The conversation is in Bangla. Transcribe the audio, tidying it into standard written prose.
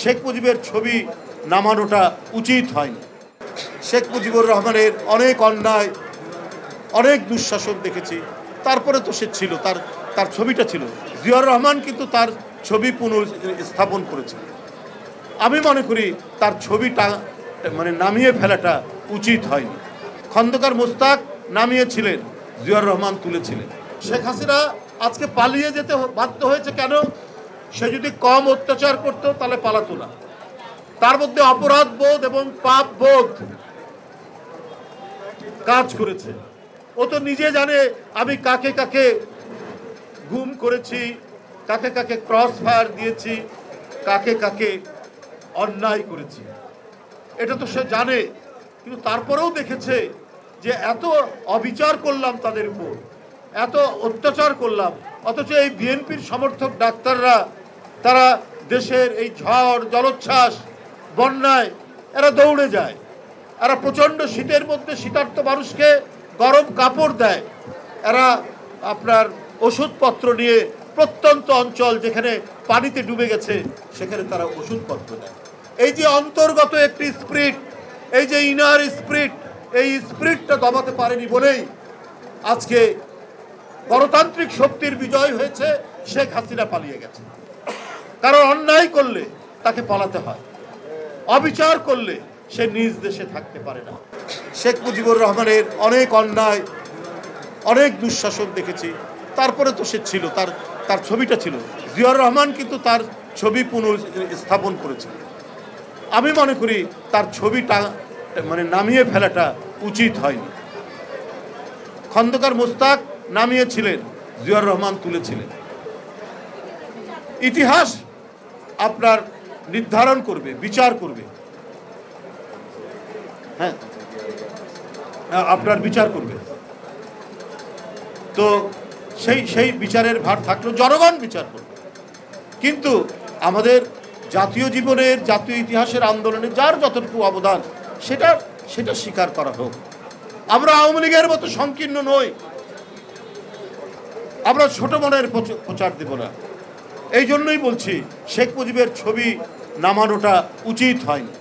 শেখ মুজিবের ছবি নামানোটা উচিত হয়নি। শেখ মুজিবুর রহমানের অনেক অন্যায়, অনেক দুঃশাসন দেখেছি, তারপরে তো সে ছিল, তার ছবিটা ছিল। জিয়াউর রহমান কিন্তু তার ছবি পুনঃস্থাপন করেছে। আমি মনে করি তার ছবিটা নামিয়ে ফেলাটা উচিত হয়নি। খন্দকার মোস্তাক নামিয়েছিলেন, জিয়াউর রহমান তুলেছিলেন। শেখ হাসিনা আজকে পালিয়ে যেতে বাধ্য হয়েছে কেন? সে যদি কম অত্যাচার করতো তাহলে পালাতো না। তার মধ্যে অপরাধ বোধ এবং পাপ বোধ কাজ করেছে। ও তো নিজে জানে আমি কাকে কাকে গুম করেছি, কাকে কাকে ক্রস ফায়ার দিয়েছি, কাকে কাকে অন্যায় করেছি, এটা তো সে জানে। কিন্তু তারপরেও দেখেছে যে এত অবিচার করলাম তাদের উপর, এত অত্যাচার করলাম, অথচ এই বিএনপির সমর্থক ডাক্তাররা তারা দেশের এই ঝড় জলোচ্ছ্বাস বন্যায় এরা দৌড়ে যায়। এরা প্রচণ্ড শীতের মধ্যে শীতার্ত মানুষকে গরম কাপড় দেয়। এরা আপনার ওষুধপত্র নিয়ে প্রত্যন্ত অঞ্চল যেখানে পানিতে ডুবে গেছে সেখানে তারা ওষুধপত্র দেয়। এই যে অন্তর্গত একটি স্পিরিট, এই যে ইনার স্পিরিট, এই স্পিরিটটা দমাতে পারেনি বলেই আজকে গণতান্ত্রিক শক্তির বিজয় হয়েছে। শেখ হাসিনা পালিয়ে গেছে। কারণ অন্যায় করলে তাকে পালাতে হয়, অবিচার করলে সে নিজ দেশে থাকতে পারে না। শেখ মুজিবুর রহমানের অনেক অন্যায়, অনেক দুঃশাসন দেখেছি, তারপরে তো সে ছিল, তার ছবিটা ছিল। জিয়াউর রহমান কিন্তু তার ছবি পুনঃস্থাপন করেছে। আমি মনে করি তার ছবিটা নামিয়ে ফেলাটা উচিত হয়নি। খন্দকার মোস্তাক নামিয়েছিলেন, জিয়াউর রহমান তুলেছিলেন। ইতিহাস আপনার নির্ধারণ করবে, বিচার করবে। হ্যাঁ, আপনার বিচার করবে। তো সেই বিচারের ভার থাকলো, জনগণ বিচার করবে। কিন্তু আমাদের জাতীয় জীবনের, জাতীয় ইতিহাসের আন্দোলনে যার যতটুকু অবদান সেটা স্বীকার করা হোক। আমরা আওয়ামী লীগের মতো সংকীর্ণ নই, আমরা ছোট মনের প্রচার দেব না। এই জন্যই বলছি শেখ মুজিবের ছবি নামানোটা উচিত হয়নি।